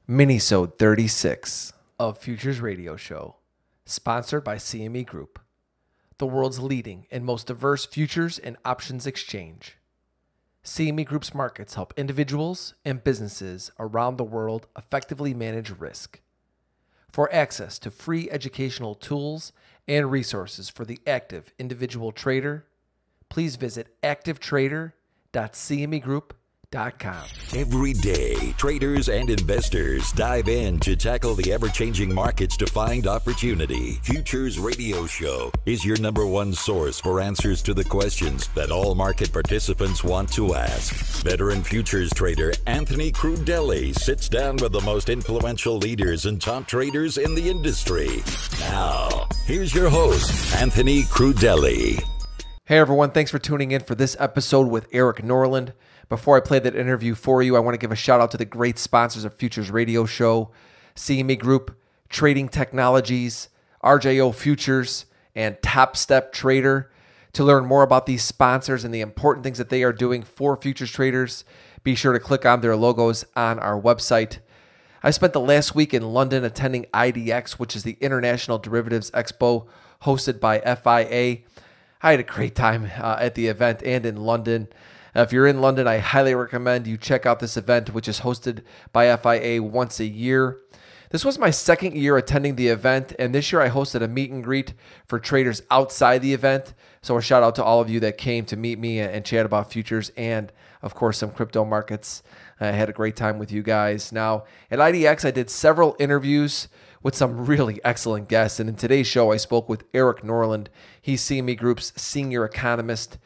Minisode 36 of Futures Radio Show, sponsored by CME Group, the world's leading and most diverse futures and options exchange. CME Group's markets help individuals and businesses around the world effectively manage risk. For access to free educational tools and resources for the active individual trader, please visit activetrader.cmegroup.com. Every day, traders and investors dive in to tackle the ever-changing markets to find opportunity. Futures Radio Show is your number one source for answers to the questions that all market participants want to ask. Veteran futures trader Anthony Crudele sits down with the most influential leaders and top traders in the industry. Now, here's your host, Anthony Crudele. Hey everyone, thanks for tuning in for this episode with Erik Norland. Before I play that interview for you, I want to give a shout out to the great sponsors of Futures Radio Show, CME Group, Trading Technologies, RJO Futures, and Top Step Trader. To learn more about these sponsors and the important things that they are doing for futures traders, be sure to click on their logos on our website. I spent the last week in London attending IDX, which is the International Derivatives Expo hosted by FIA. I had a great time at the event and in London. If you're in London, I highly recommend you check out this event, which is hosted by FIA once a year. This was my second year attending the event, and this year I hosted a meet and greet for traders outside the event. So a shout out to all of you that came to meet me and chat about futures and, of course, some crypto markets. I had a great time with you guys. Now, at IDX, I did several interviews with some really excellent guests, and in today's show, I spoke with Erik Norland. He's CME Group's senior economist.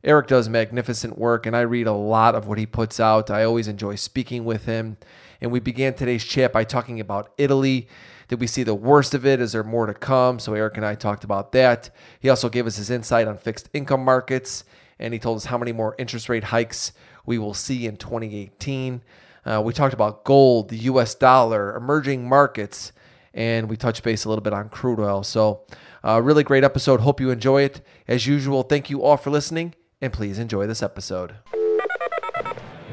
Erik does magnificent work, and I read a lot of what he puts out. I always enjoy speaking with him. And we began today's chat by talking about Italy. Did we see the worst of it? Is there more to come? So Erik and I talked about that. He also gave us his insight on fixed income markets, and he told us how many more interest rate hikes we will see in 2018. We talked about gold, the U.S. dollar, emerging markets, and we touched base a little bit on crude oil. So really great episode. Hope you enjoy it. As usual, thank you all for listening. And please enjoy this episode.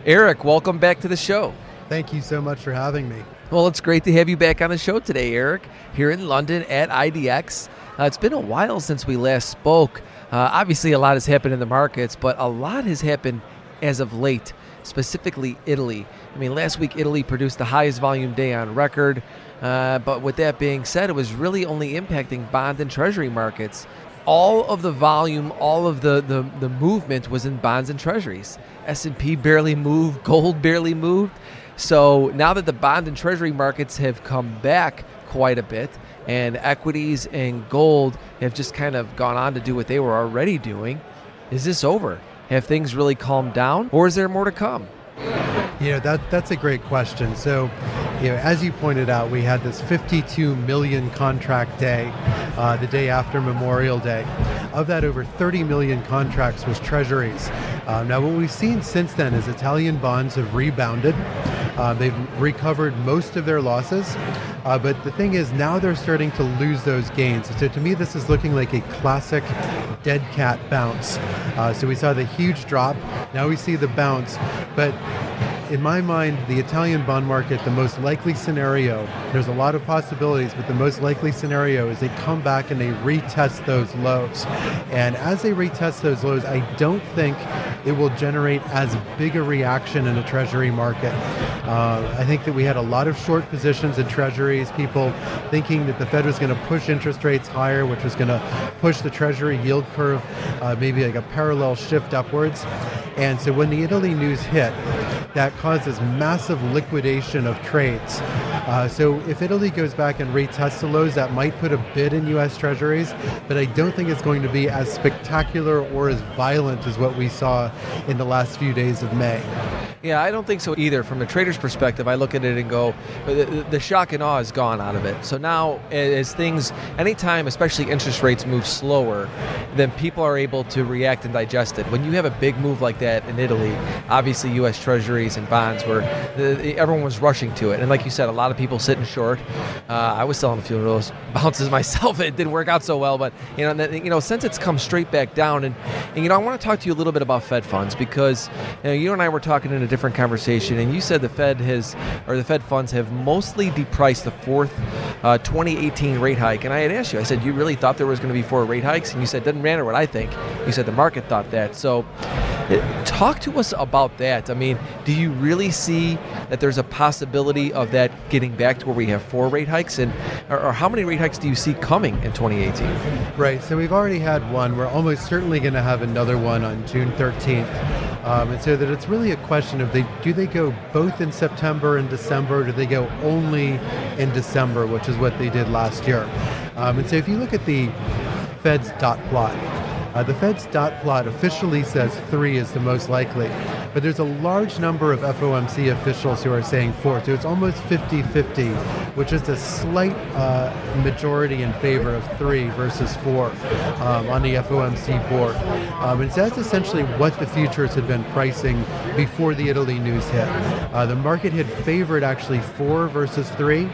Erik, welcome back to the show. Thank you so much for having me. Well, it's great to have you back on the show today, Erik, here in London at IDX. It's been a while since we last spoke. Obviously, a lot has happened in the markets, but a lot has happened as of late, specifically Italy. I mean, last week, Italy produced the highest volume day on record. But with that being said, it was really only impacting bond and treasury markets. All of the volume, all of the movement was in bonds and treasuries. S&P barely moved, gold barely moved. So now that the bond and treasury markets have come back quite a bit and equities and gold have just kind of gone on to do what they were already doing, is this over? Have things really calmed down, or is there more to come? That's a great question. So, as you pointed out, we had this 52 million contract day, the day after Memorial Day. Of that, over 30 million contracts was treasuries. Now, what we've seen since then is Italian bonds have rebounded. They've recovered most of their losses. But the thing is, now they're starting to lose those gains. So to me, this is looking like a classic dead cat bounce. So we saw the huge drop. Now we see the bounce. But in my mind, the Italian bond market, the most likely scenario, there's a lot of possibilities, but the most likely scenario is they come back and they retest those lows. And as they retest those lows, I don't think it will generate as big a reaction in a treasury market. I think that we had a lot of short positions in treasuries, people thinking that the Fed was going to push interest rates higher, which was going to push the treasury yield curve, maybe like a parallel shift upwards. And so when the Italy news hit, that causes massive liquidation of trades. So if Italy goes back and retests the lows, that might put a bid in U.S. Treasuries, but I don't think it's going to be as spectacular or as violent as what we saw in the last few days of May. Yeah, I don't think so either. From a trader's perspective, I look at it and go, the shock and awe is gone out of it. So now, as things, anytime, especially interest rates move slower, then people are able to react and digest it. When you have a big move like that in Italy, obviously U.S. Treasuries treasuries and bonds where everyone was rushing to it. And like you said, a lot of people sitting short. I was selling a few of those bounces myself. It didn't work out so well, but since it's come straight back down, and I want to talk to you a little bit about Fed funds, because you and I were talking in a different conversation, and you said the Fed funds have mostly depriced the fourth 2018 rate hike. And I had asked you, I said, you really thought there was going to be 4 rate hikes? And you said, doesn't matter what I think. You said the market thought that. So talk to us about that. I mean, do you really see that there's a possibility of that getting back to where we have 4 rate hikes? Or how many rate hikes do you see coming in 2018? Right, so we've already had one. We're almost certainly going to have another one on June 13th. And so that it's really a question of do they go both in September and December, or do they go only in December, which is what they did last year? And so if you look at the Fed's dot plot, the Fed's dot plot officially says 3 is the most likely, but there's a large number of FOMC officials who are saying 4, so it's almost 50-50, which is a slight majority in favor of 3 versus 4 on the FOMC board. And so that's essentially what the futures had been pricing before the Italy news hit. The market had favored actually 4 versus 3.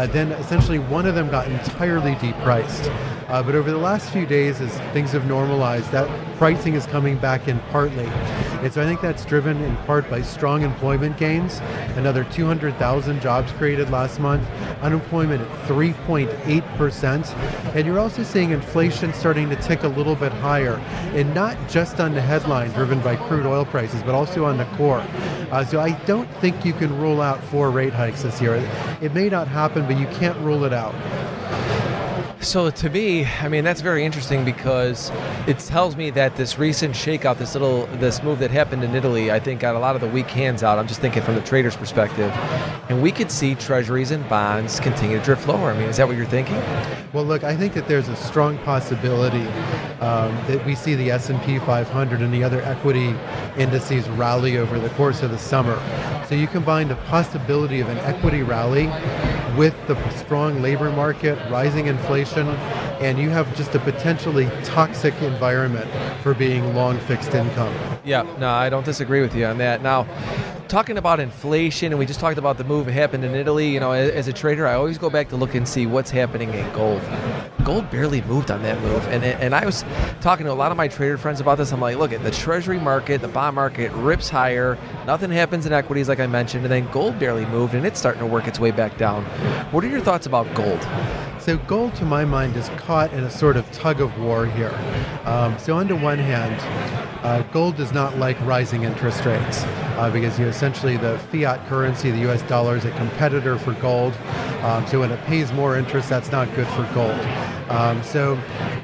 Then essentially one of them got entirely depriced. But over the last few days, as things have normalized, that pricing is coming back in partly. And so I think that's driven in part by strong employment gains. Another 200,000 jobs created last month. Unemployment at 3.8%. And you're also seeing inflation starting to tick a little bit higher. And not just on the headline driven by crude oil prices, but also on the core. So I don't think you can rule out 4 rate hikes this year. It may not happen, but you can't rule it out. So to me, I mean, that's very interesting, because it tells me that this recent shakeout, this move that happened in Italy, I think got a lot of the weak hands out. I'm just thinking from the trader's perspective. And we could see treasuries and bonds continue to drift lower. I mean, is that what you're thinking? Well, look, I think that there's a strong possibility that we see the S&P 500 and the other equity indices rally over the course of the summer. So you combine the possibility of an equity rally with the strong labor market, rising inflation, and you have just a potentially toxic environment for being long fixed income. Yeah, no, I don't disagree with you on that. Now, talking about inflation, and we just talked about the move that happened in Italy, as a trader, I always go back to look and see what's happening in gold. Gold barely moved on that move. And I was talking to a lot of my trader friends about this. I'm like, look, at the treasury market, the bond market rips higher. Nothing happens in equities, like I mentioned. And then gold barely moved, and it's starting to work its way back down. What are your thoughts about gold? So gold, to my mind, is caught in a sort of tug of war here. So on the one hand, gold does not like rising interest rates because essentially the fiat currency, the US dollar, is a competitor for gold. So when it pays more interest, that's not good for gold. So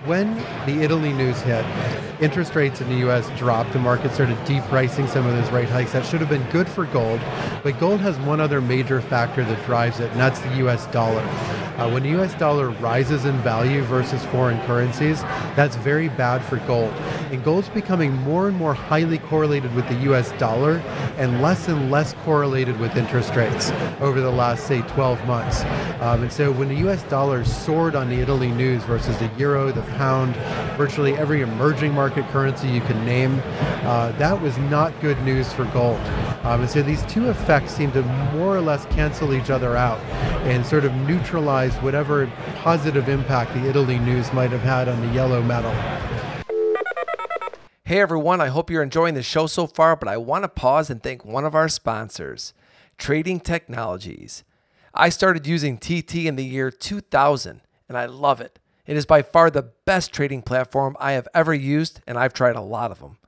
when the Italy news hit, interest rates in the U.S. dropped. The market started depricing some of those rate hikes. That should have been good for gold. But gold has one other major factor that drives it, and that's the U.S. dollar. When the U.S. dollar rises in value versus foreign currencies, that's very bad for gold. And gold's becoming more and more highly correlated with the U.S. dollar and less correlated with interest rates over the last, say, 12 months. And so when the U.S. dollar soared on the Italy news versus the euro, the pound, virtually every emerging market currency you can name, that was not good news for gold. And so these two effects seem to more or less cancel each other out and sort of neutralize whatever positive impact the Italy news might have had on the yellow metal. Hey everyone, I hope you're enjoying the show so far, but I want to pause and thank one of our sponsors, Trading Technologies. I started using TT in the year 2000, and I love it. It is by far the best trading platform I have ever used, and I've tried a lot of them.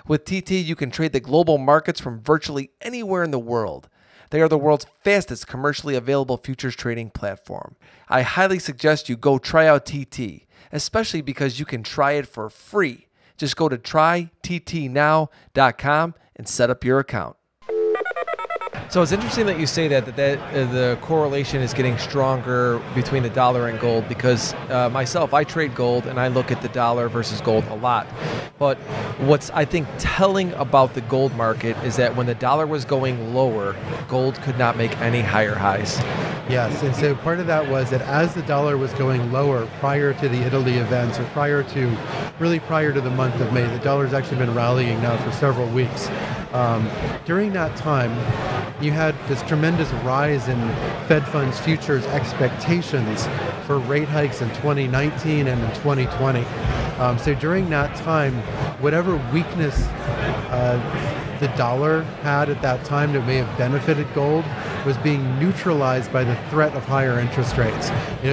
With TT, you can trade the global markets from virtually anywhere in the world. They are the world's fastest commercially available futures trading platform. I highly suggest you go try out TT, especially because you can try it for free. Just go to tryttnow.com and set up your account. So it's interesting that you say that the correlation is getting stronger between the dollar and gold, because myself, I trade gold and I look at the dollar versus gold a lot. But what's, I think, telling about the gold market is that when the dollar was going lower, gold could not make any higher highs. Yes, and so part of that was that as the dollar was going lower prior to the Italy events, or prior to the month of May, the dollar's actually been rallying now for several weeks. During that time, you had this tremendous rise in Fed funds futures expectations for rate hikes in 2019 and in 2020. So during that time, whatever weakness the dollar had at that time that may have benefited gold was being neutralized by the threat of higher interest rates.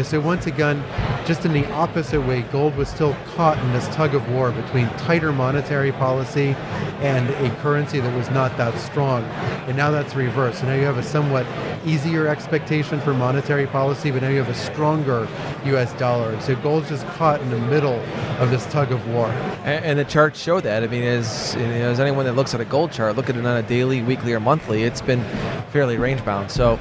So once again, just in the opposite way, gold was still caught in this tug of war between tighter monetary policy and a currency that was not that strong. And now that's reversed. So now you have a somewhat easier expectation for monetary policy, but now you have a stronger US dollar. So gold's just caught in the middle of this tug of war. And the charts show that. I mean, as anyone that looks at a gold chart, look at it on a daily, weekly, or monthly, it's been fairly range-bound. So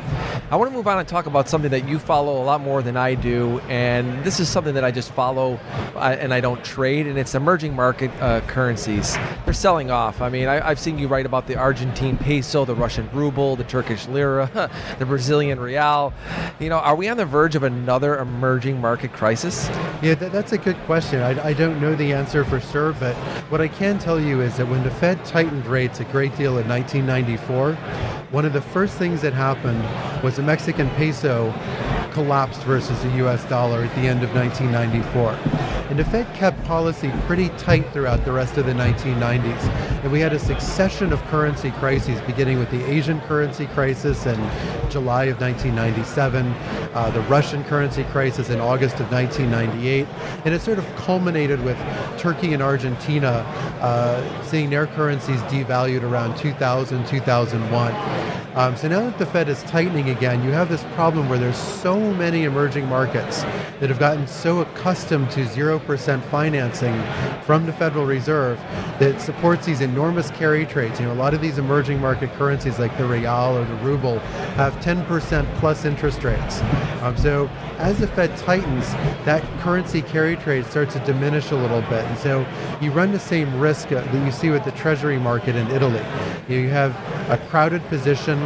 I want to move on and talk about something that you follow a lot more than I do, and this is something that I just follow and I don't trade, and it's emerging market currencies. They're selling off. I mean, I've seen you write about the Argentine peso, the Russian ruble, the Turkish lira, the Brazilian real. Are we on the verge of another emerging market crisis? Yeah, that's a good question. I don't know the answer for sure, but what I can tell you is that when the Fed tightened rates a great deal in 1994, one of the first things that happened was the Mexican peso collapsed versus the US dollar at the end of 1994. And the Fed kept policy pretty tight throughout the rest of the 1990s. And we had a succession of currency crises, beginning with the Asian currency crisis in July of 1997, the Russian currency crisis in August of 1998, and it sort of culminated with Turkey and Argentina seeing their currencies devalued around 2000, 2001. So now that the Fed is tightening again, you have this problem where there's so many emerging markets that have gotten so accustomed to 0% financing from the Federal Reserve that supports these enormous carry trades. A lot of these emerging market currencies like the real or the ruble have 10% plus interest rates. So as the Fed tightens, that currency carry trade starts to diminish a little bit. And so you run the same risk that you see with the Treasury market in Italy. You have a crowded position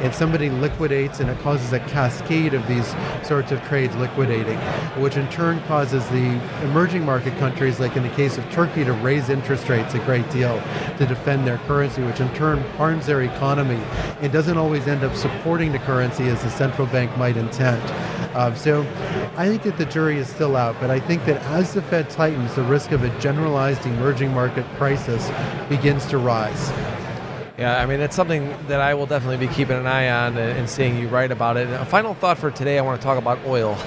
and somebody liquidates, and it causes a cascade of these sorts of trades liquidating, which in turn causes the emerging market countries, like in the case of Turkey, to raise interest rates a great deal to defend their currency, which in turn harms their economy and doesn't always end up supporting the currency as the central bank might intend. So I think that the jury is still out, but I think that as the Fed tightens, the risk of a generalized emerging market crisis begins to rise. Yeah, I mean, it's something that I will definitely be keeping an eye on and seeing you write about it. And a final thought for today, I want to talk about oil.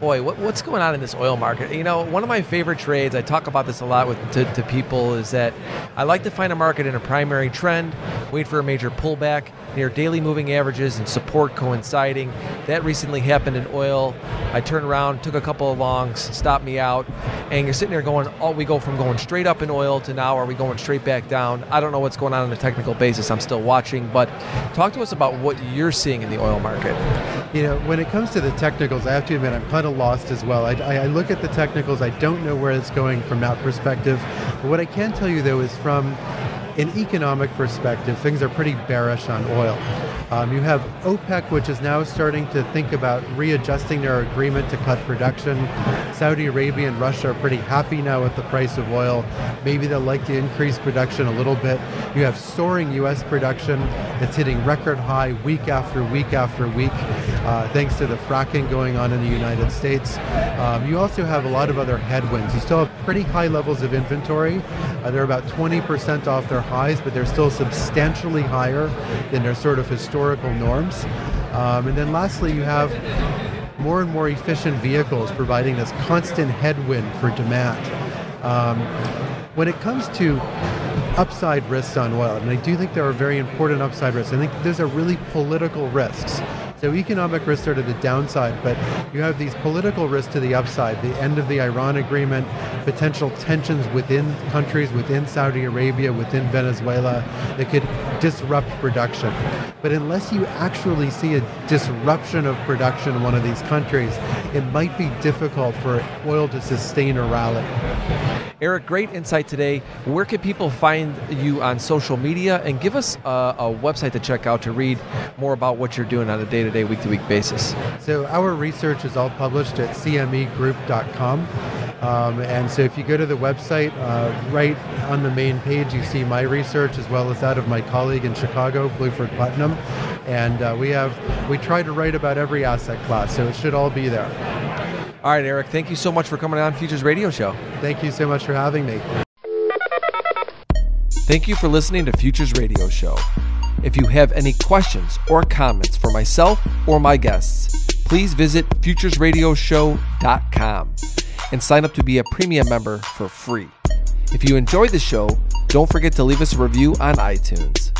Boy, what's going on in this oil market? One of my favorite trades, I talk about this a lot to people, is that I like to find a market in a primary trend, wait for a major pullback near daily moving averages and support coinciding. That recently happened in oil. I turned around, took a couple of longs, stopped me out, and you're sitting there going, we go from going straight up in oil to now are we going straight back down? I don't know what's going on a technical basis. I'm still watching, but talk to us about what you're seeing in the oil market. When it comes to the technicals, I have to admit I'm kind of lost as well. I look at the technicals, I don't know where it's going from that perspective. But what I can tell you, though, is from an economic perspective, things are pretty bearish on oil. You have OPEC, which is now starting to think about readjusting their agreement to cut production. Saudi Arabia and Russia are pretty happy now with the price of oil. Maybe they'll like to increase production a little bit. You have soaring U.S. production that's hitting record high week after week after week, thanks to the fracking going on in the United States. You also have a lot of other headwinds. You still have pretty high levels of inventory. They're about 20% off their highs, but they're still substantially higher than their sort of historical norms. And then lastly, you have more and more efficient vehicles providing this constant headwind for demand. When it comes to upside risks on oil, and I do think there are very important upside risks, I think those are really political risks. So economic risks are to the downside, but you have these political risks to the upside, the end of the Iran agreement, potential tensions within countries, within Saudi Arabia, within Venezuela, that could disrupt production. But unless you actually see a disruption of production in one of these countries, it might be difficult for oil to sustain a rally. Erik, great insight today. Where can people find you on social media? And give us a website to check out to read more about what you're doing on a day-to-day, week-to-week basis. So our research is all published at cmegroup.com. And so if you go to the website, right on the main page, you see my research as well as that of my colleague in Chicago, Bluford Putnam. And we try to write about every asset class, so it should all be there. All right, Erik, thank you so much for coming on Futures Radio Show. Thank you so much for having me. Thank you for listening to Futures Radio Show. If you have any questions or comments for myself or my guests, please visit futuresradioshow.com and sign up to be a premium member for free. If you enjoyed the show, don't forget to leave us a review on iTunes.